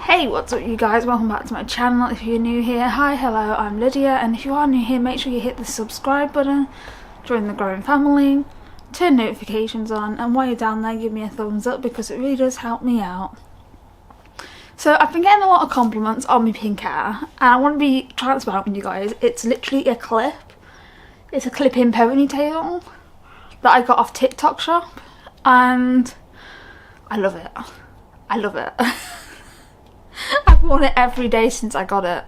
Hey, what's up you guys? Welcome back to my channel. If you're new here, hi, hello, I'm Lydia, and if you are new here, make sure you hit the subscribe button, join the growing family, turn notifications on, and while you're down there, give me a thumbs up because it really does help me out. So I've been getting a lot of compliments on my pink hair, and I want to be transparent with you guys. It's literally a clip. It's a clip-in ponytail that I got off TikTok shop, and I love it. I love it. I've worn it every day since I got it.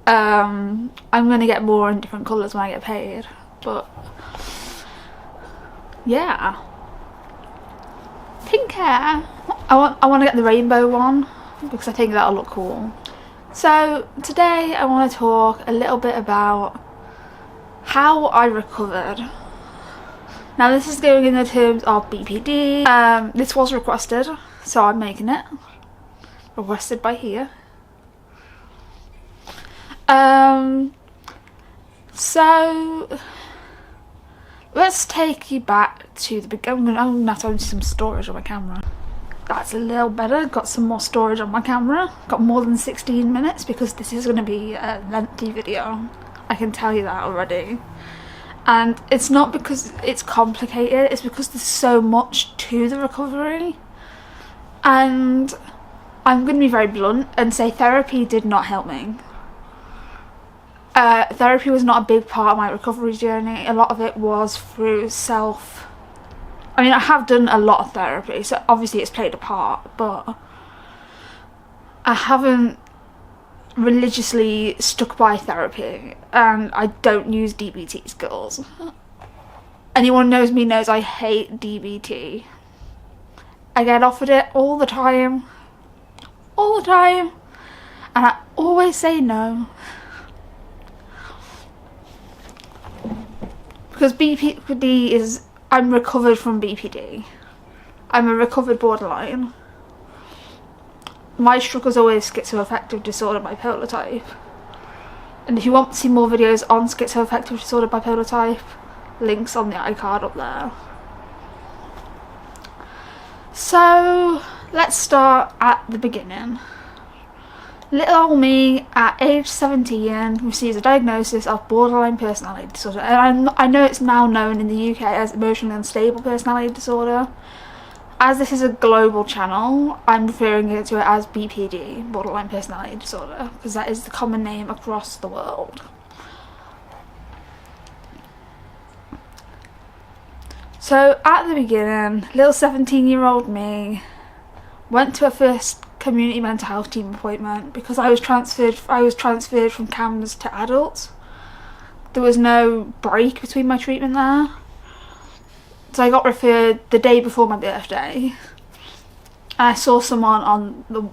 I'm going to get more in different colours when I get paid, but yeah. Pink hair. I want to get the rainbow one because I think that'll look cool. So today I want to talk a little bit about how I recovered. Now this is going in the terms of BPD. This was requested, so I'm making it. Requested by here. So let's take you back to the beginning. I'm gonna have to some storage on my camera. That's a little better. Got some more storage on my camera. Got more than 16 minutes because this is going to be a lengthy video. I can tell you that already. And it's not because it's complicated, it's because there's so much to the recovery. And I'm going to be very blunt and say therapy did not help me. Therapy was not a big part of my recovery journey. A lot of it was through I mean, I have done a lot of therapy, so obviously it's played a part, but I haven't religiously stuck by therapy, and I don't use DBT skills. Anyone knows me knows I hate DBT. I get offered it all the time, and I always say no. Because BPD is, I'm recovered from BPD. I'm a recovered borderline. My struggle's always schizoaffective disorder bipolar type. And if you want to see more videos on schizoaffective disorder bipolar type, links on the iCard up there. So let's start at the beginning. Little old me at age 17 receives a diagnosis of borderline personality disorder, and I know it's now known in the UK as emotionally unstable personality disorder. As this is a global channel, I'm referring to it as BPD, borderline personality disorder, because that is the common name across the world. So at the beginning, little 17-year-old me went to a first community mental health team appointment because I was transferred from CAMHS to adults. There was no break between my treatment there. So I got referred the day before my birthday. And I saw someone on the,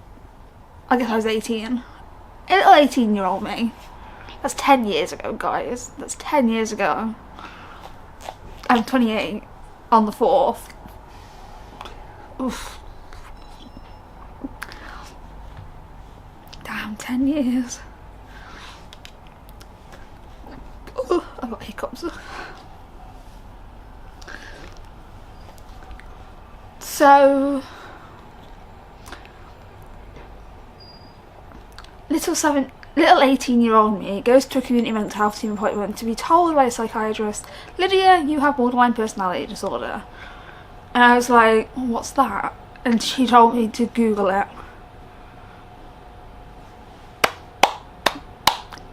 I guess I was 18. A little 18-year-old me. That's 10 years ago, guys. That's 10 years ago. I'm 28 on the 4th. Oof. Damn, 10 years. Ooh, I've got hiccups. So, little 18-year-old me goes to a community mental health team appointment to be told by a psychiatrist, Lydia, you have borderline personality disorder. And I was like, what's that? And she told me to Google it.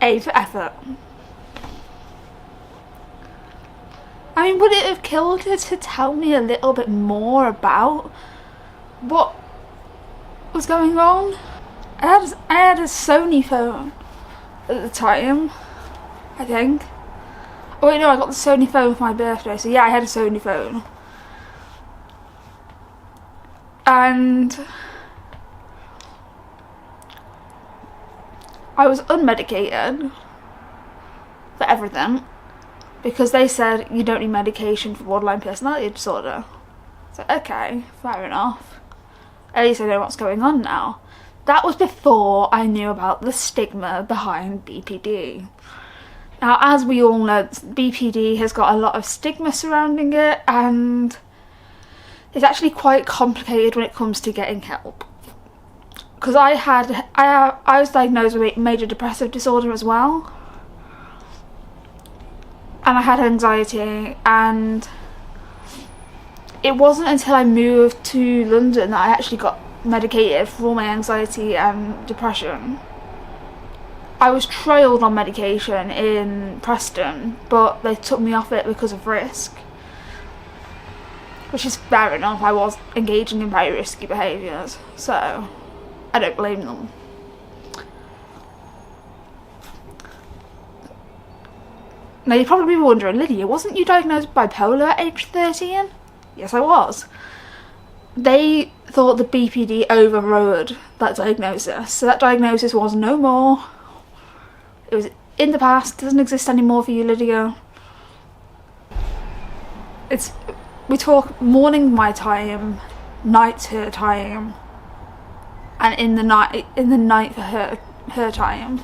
A for effort. I mean, would it have killed her to tell me a little bit more about what was going on? I had a Sony phone at the time, I think. Oh wait, no, I got the Sony phone for my birthday, so yeah, I had a Sony phone. And I was unmedicated for everything because they said you don't need medication for borderline personality disorder. So okay, fair enough. At least I know what's going on now. That was before I knew about the stigma behind BPD. Now, as we all know, BPD has got a lot of stigma surrounding it, and it's actually quite complicated when it comes to getting help. because I was diagnosed with major depressive disorder as well, and I had anxiety, and it wasn't until I moved to London that I actually got medicated for all my anxiety and depression. I was trialled on medication in Preston, but they took me off it because of risk, which is fair enough. I was engaging in very risky behaviours, so I don't blame them. Now you're probably wondering, Lydia, wasn't you diagnosed with bipolar at age 13? Yes, I was. They thought the BPD overrode that diagnosis, so that diagnosis was no more. It was in the past, doesn't exist anymore for you, Lydia. We talk morning my time, night's her time, and in the night for her time.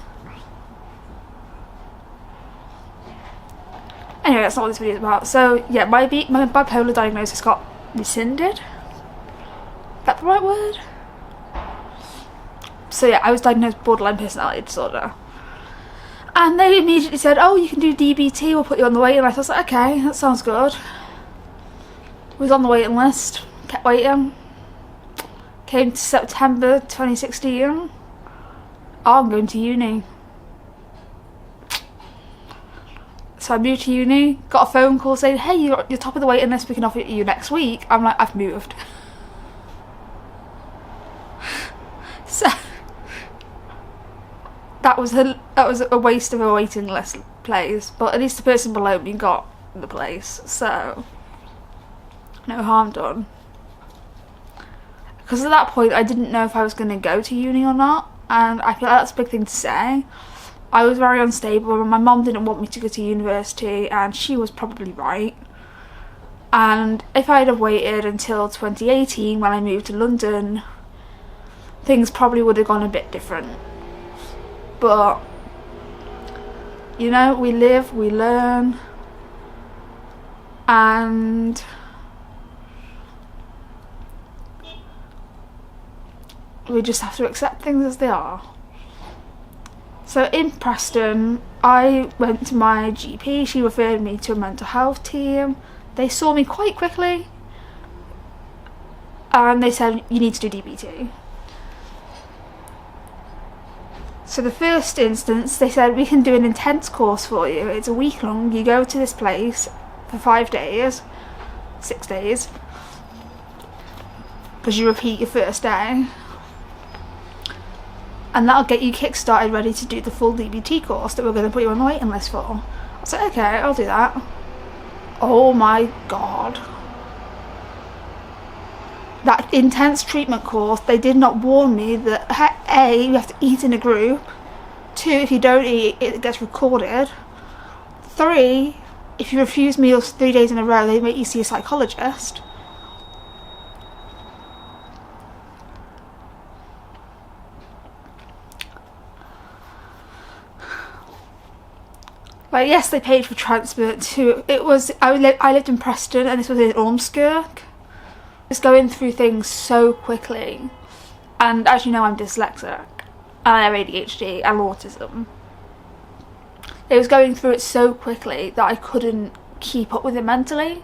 Anyway, that's not what this video is about. So yeah, my bipolar diagnosis got rescinded. Is that the right word? So yeah, I was diagnosed with borderline personality disorder. And they immediately said, oh, you can do DBT, we'll put you on the waiting list. I was like, okay, that sounds good. Was on the waiting list, kept waiting. Came to September 2016. Oh, I'm going to uni. So I moved to uni, got a phone call saying, hey, you're top of the waiting list, we can offer it you next week. I'm like, I've moved. So that was a waste of a waiting list place, but at least the person below me got the place, so no harm done. Because at that point I didn't know if I was going to go to uni or not, and I feel like that's a big thing to say. I was very unstable, and my mum didn't want me to go to university, and she was probably right. And if I'd have waited until 2018 when I moved to London, things probably would have gone a bit different. But you know, we live, we learn, and we just have to accept things as they are. So in Preston, I went to my GP, she referred me to a mental health team. They saw me quite quickly, and they said, you need to do DBT. So the first instance, they said, we can do an intense course for you. It's a week long. You go to this place for 5 days, 6 days, because you repeat your first day. And that'll get you kick-started ready to do the full DBT course that we're going to put you on the waiting list for. I was like, okay, I'll do that. Oh my god. That intense treatment course, they did not warn me that A, you have to eat in a group. 2, if you don't eat, it gets recorded. 3, if you refuse meals 3 days in a row, they make you see a psychologist. Like, yes, they paid for transport to, I lived in Preston, and this was in Ormskirk. Just going through things so quickly, and as you know, I'm dyslexic and I have ADHD and autism. It was going through it so quickly that I couldn't keep up with it mentally,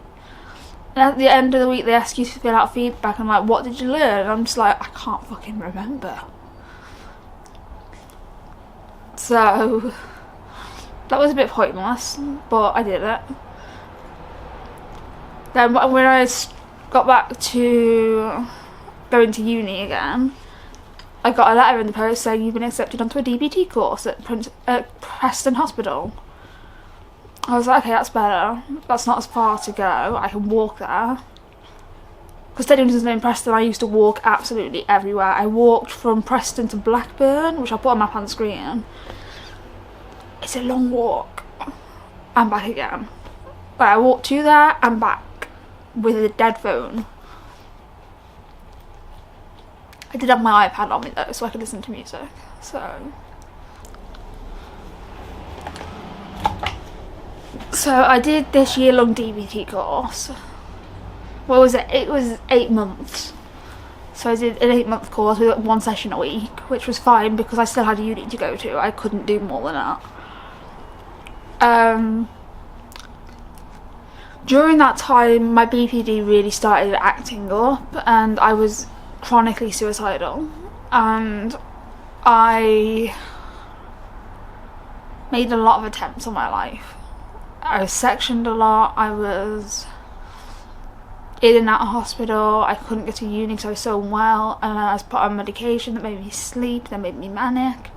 and at the end of the week they ask you to fill out feedback. I'm like, what did you learn? And I'm just like, I can't fucking remember. So that was a bit pointless, but I did it. Then when I got back to going to uni again, I got a letter in the post saying you've been accepted onto a DBT course at Preston Hospital. I was like, okay, that's better. That's not as far to go. I can walk there. Because anyone doesn't know, in Preston, I used to walk absolutely everywhere. I walked from Preston to Blackburn, which I'll put on map on the screen. It's a long walk. And back again. But I walked to there and back with a dead phone. I did have my iPad on me though, so I could listen to music. So I did this year-long DBT course. What was it? It was 8 months. So I did an 8-month course with 1 session a week, which was fine because I still had a uni to go to. I couldn't do more than that. During that time, my BPD really started acting up and I was chronically suicidal. And I made a lot of attempts on my life. I was sectioned a lot, I was in and out of hospital, I couldn't get to uni because I was so unwell, and I was put on medication that made me sleep, that made me manic,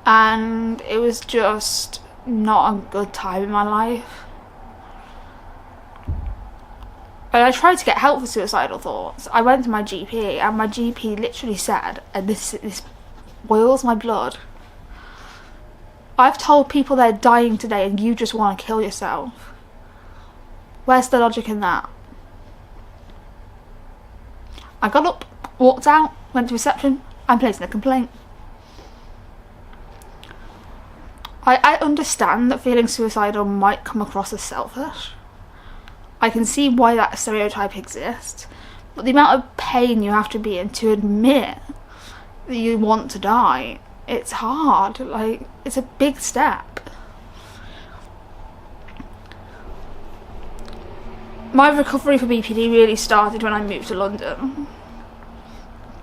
and it was just not a good time in my life. But I tried to get help for suicidal thoughts. I went to my GP and my GP literally said, and this boils my blood, I've told people they're dying today and you just want to kill yourself. Where's the logic in that? I got up, walked out, went to reception, I'm placing a complaint. I understand that feeling suicidal might come across as selfish. I can see why that stereotype exists, but the amount of pain you have to be in to admit that you want to die, it's hard. Like, it's a big step. My recovery for BPD really started when I moved to London.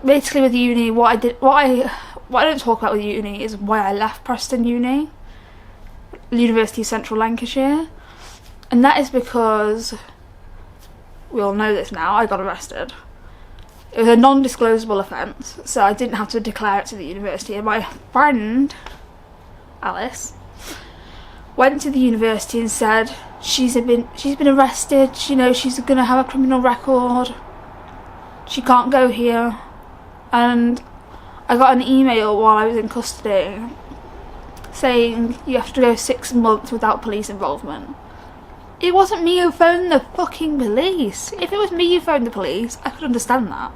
Basically with uni, what I don't talk about with uni is why I left Preston Uni, University of Central Lancashire, and that is because, we all know this now, I got arrested. It was a non-disclosable offence, so I didn't have to declare it to the university, and my friend, Alice, went to the university and said she's been arrested, you know, she's going to have a criminal record, she can't go here. And I got an email while I was in custody saying you have to go 6 months without police involvement. It wasn't me who phoned the fucking police. If it was me who phoned the police, I could understand that.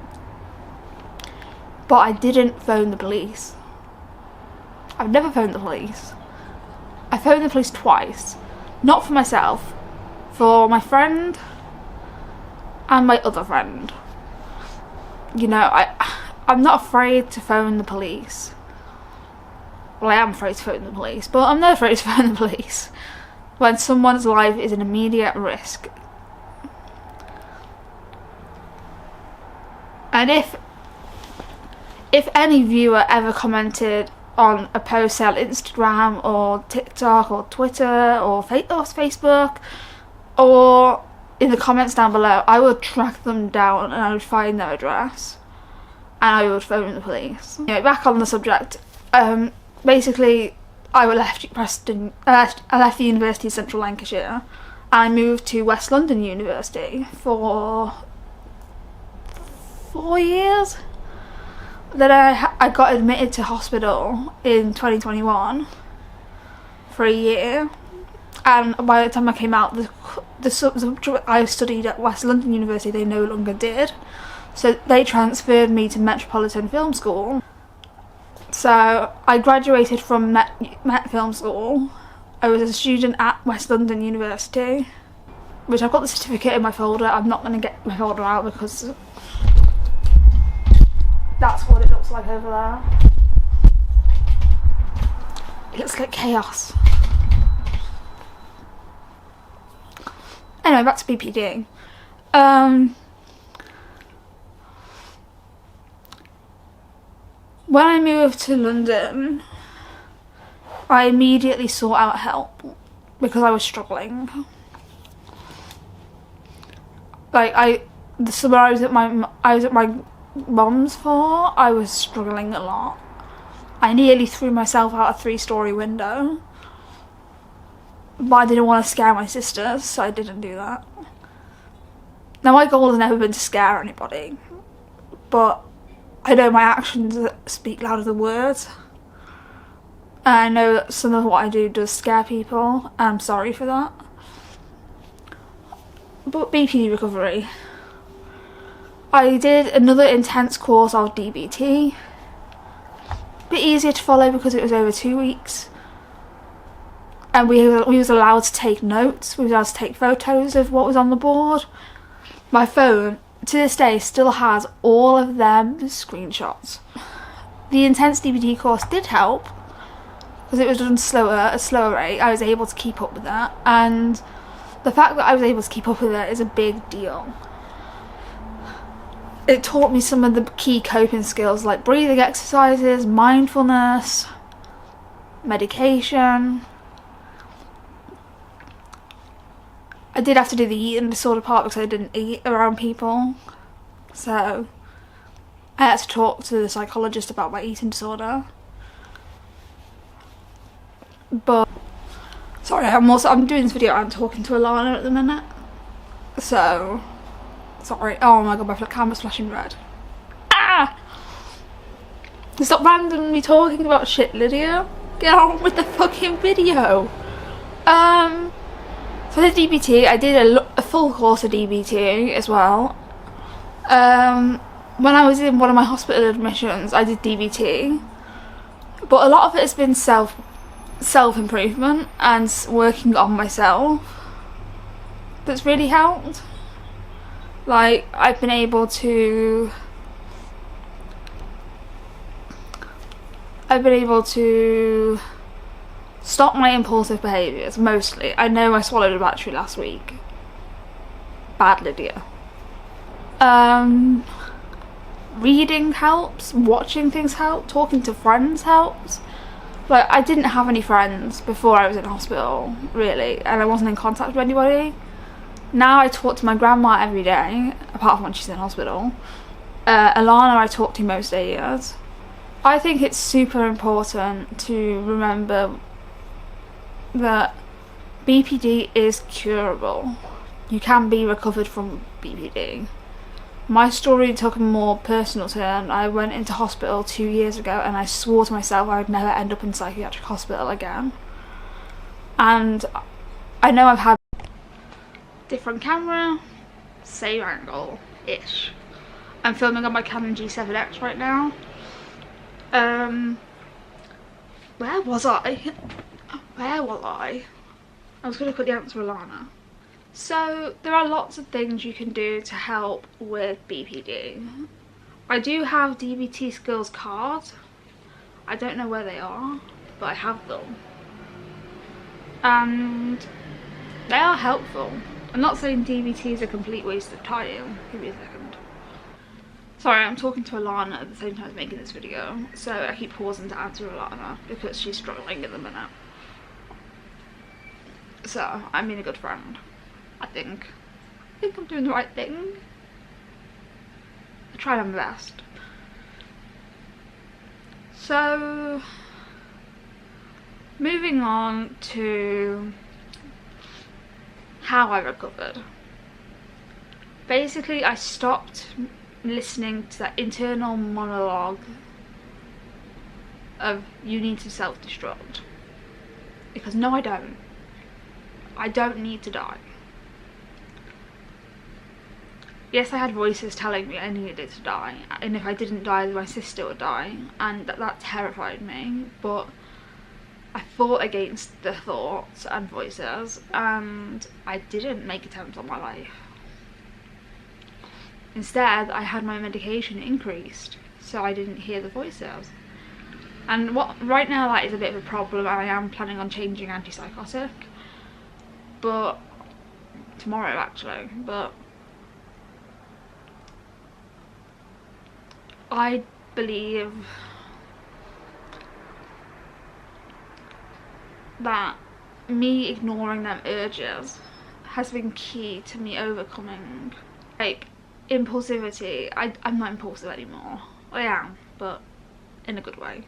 But I didn't phone the police. I've never phoned the police. I phoned the police twice. Not for myself, for my friend and my other friend. You know, I'm not afraid to phone the police. Well, I am afraid to phone the police, but I'm not afraid to phone the police when someone's life is an immediate risk. And if any viewer ever commented on a post on Instagram or TikTok or Twitter or Facebook or in the comments down below, I would track them down and I would find their address and I would phone the police. Anyway, back on the subject, basically I left Preston, I left the University of Central Lancashire and I moved to West London University for 4 years. Then I got admitted to hospital in 2021 for a year, and by the time I came out, the subject I studied at West London University they no longer did, so they transferred me to Metropolitan Film School. So I graduated from Met Film School. I was a student at West London University, which I've got the certificate in my folder. I'm not going to get my folder out because that's what it looks like over there. It looks like chaos. Anyway, back to BPD. When I moved to London, I immediately sought out help because I was struggling. Like the summer I was at my mum's for, I was struggling a lot. I nearly threw myself out a 3-story window, but I didn't want to scare my sisters, so I didn't do that. Now my goal has never been to scare anybody, but I know my actions speak louder than words. And I know that some of what I do does scare people, and I'm sorry for that. But BPD recovery. I did another intense course of DBT. Bit easier to follow because it was over 2 weeks. And we was allowed to take notes, we was allowed to take photos of what was on the board. My phone to this day still has all of them screenshots. The intense DPD course did help because it was done at a slower rate. I was able to keep up with that, and the fact that I was able to keep up with it is a big deal. It taught me some of the key coping skills like breathing exercises, mindfulness, medication. I did have to do the eating disorder part because I didn't eat around people. So I had to talk to the psychologist about my eating disorder. But sorry, I'm doing this video and talking to Alana at the minute. So sorry. Oh my god, my camera's flashing red. Ah! Stop randomly talking about shit, Lydia. Get on with the fucking video. For the DBT, I did a full course of DBT as well. When I was in one of my hospital admissions, I did DBT, but a lot of it has been self-improvement and working on myself that's really helped. Like, I've been able to stop my impulsive behaviours, mostly. I know I swallowed a battery last week. Bad Lydia. Reading helps, watching things help, talking to friends helps. Like, I didn't have any friends before I was in hospital, really, and I wasn't in contact with anybody. Now I talk to my grandma every day, apart from when she's in hospital. Alana I talk to most days. I think it's super important to remember that BPD is curable. You can be recovered from BPD. My story took a more personal turn. I went into hospital 2 years ago and I swore to myself I would never end up in psychiatric hospital again. And I know I've had different camera, same angle-ish. I'm filming on my Canon G7X right now. Where was I? Where was I? I was going to put the answer Alana. So there are lots of things you can do to help with BPD. I do have DBT skills cards. I don't know where they are, but I have them. And they are helpful. I'm not saying DBT is a complete waste of time. Give me a second. Sorry, I'm talking to Alana at the same time as making this video, so I keep pausing to answer Alana because she's struggling at the minute. So, I'm being a good friend. I think I'm doing the right thing. I try my best. So, moving on to how I recovered. Basically, I stopped listening to that internal monologue of you need to self-destruct, because no, I don't need to die. Yes, I had voices telling me I needed to die, and if I didn't die, my sister would die, and that terrified me, but I fought against the thoughts and voices, and I didn't make attempts on my life. Instead, I had my medication increased, so I didn't hear the voices. And right now that is a bit of a problem, and I am planning on changing antipsychotic. But tomorrow actually, but I believe that me ignoring them urges has been key to me overcoming, like, impulsivity. I'm not impulsive anymore. I am, but in a good way.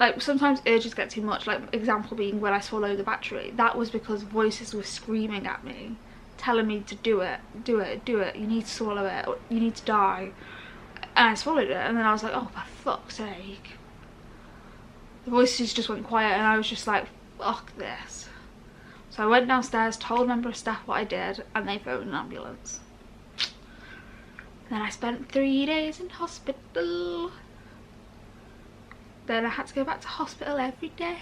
Like, sometimes urges get too much, like example being when I swallowed the battery. That was because voices were screaming at me, telling me to do it, you need to swallow it, or you need to die. And I swallowed it, and then I was like, oh, for fuck's sake. The voices just went quiet, and I was just like, fuck this. So I went downstairs, told a member of staff what I did, and they phoned an ambulance. Then I spent 3 days in hospital. Then I had to go back to hospital every day.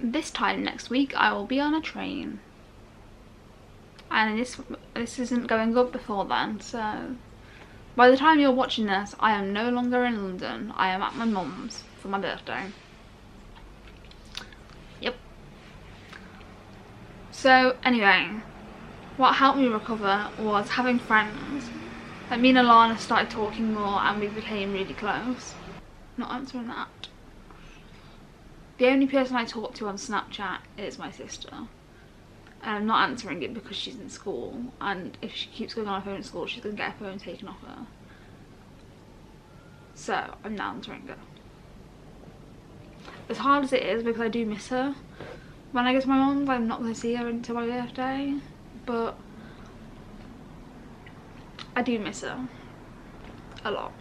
This time next week I will be on a train. and this isn't going up before then, so by the time you're watching this, I am no longer in London. I am at my mum's for my birthday. Yep. So anyway, what helped me recover was having friends. Like, me and Alana started talking more and we became really close. Not answering that. The only person I talk to on Snapchat is my sister. And I'm not answering it because she's in school, and if she keeps going on her phone at school, she's going to get her phone taken off her. So I'm not answering her. As hard as it is, because I do miss her, when I go to my mum's, I'm not going to see her until my birthday, but I do miss her a lot.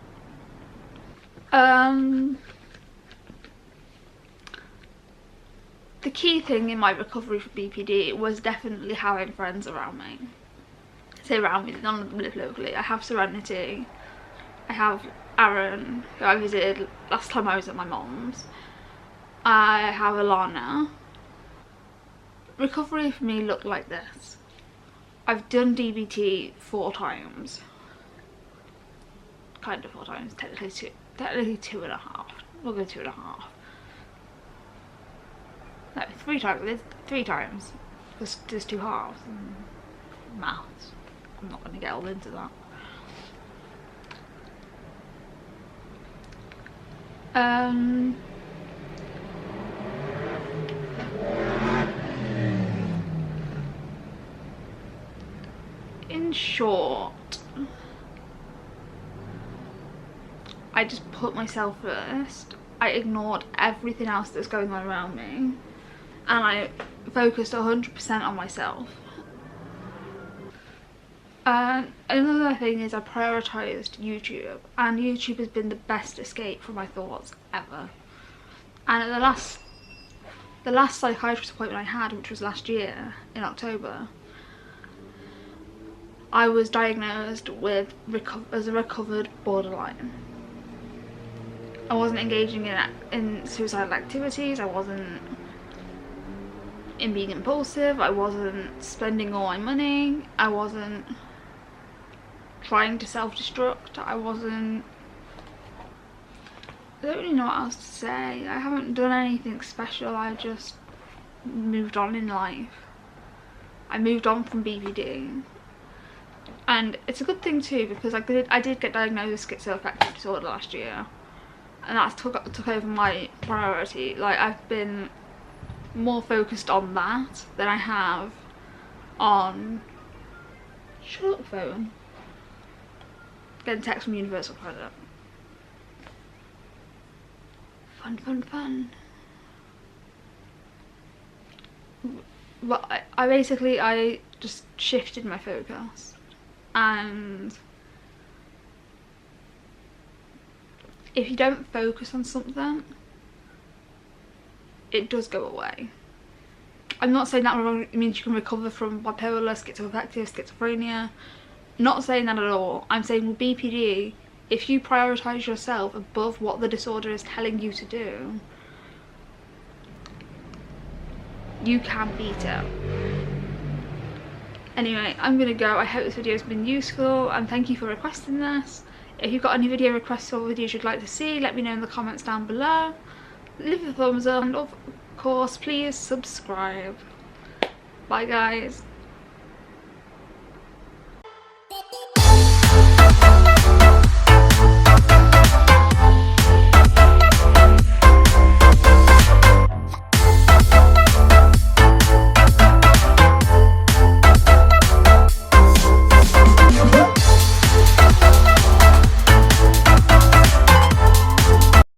The key thing in my recovery from BPD was definitely having friends around me. I say around me, none of them live locally. I have Serenity, I have Aaron, who I visited last time I was at my mum's, I have Alana. Recovery for me looked like this. I've done DBT 4 times. Kind of 4 times, technically 2.5. We'll go 2.5. No, 3 times. There's 3 times. There's 2 halves. And maths. I'm not going to get all into that. In short, I just put myself first. I ignored everything else that's going on around me, and I focused 100% on myself. And another thing is I prioritised YouTube, and YouTube has been the best escape from my thoughts ever. And at the last psychiatrist appointment I had, which was last year in October, I was diagnosed with as a recovered borderline. I wasn't engaging in suicidal activities, I wasn't in being impulsive, I wasn't spending all my money, I wasn't trying to self-destruct, I don't really know what else to say. I haven't done anything special, I just moved on in life. I moved on from BPD. And it's a good thing too, because I did get diagnosed with schizoaffective disorder last year. And that took over my priority. Like, I've been more focused on that than I have on shut up phone. Getting text from Universal Credit. Fun. But I just shifted my focus, and if you don't focus on something, it does go away. I'm not saying that means you can recover from bipolar, schizoaffective, schizophrenia. Not saying that at all. I'm saying with BPD, if you prioritise yourself above what the disorder is telling you to do, you can beat it. Anyway, I'm gonna go. I hope this video has been useful, and thank you for requesting this. If you've got any video requests or videos you'd like to see, let me know in the comments down below. Leave a thumbs up, and of course, please subscribe. Bye guys.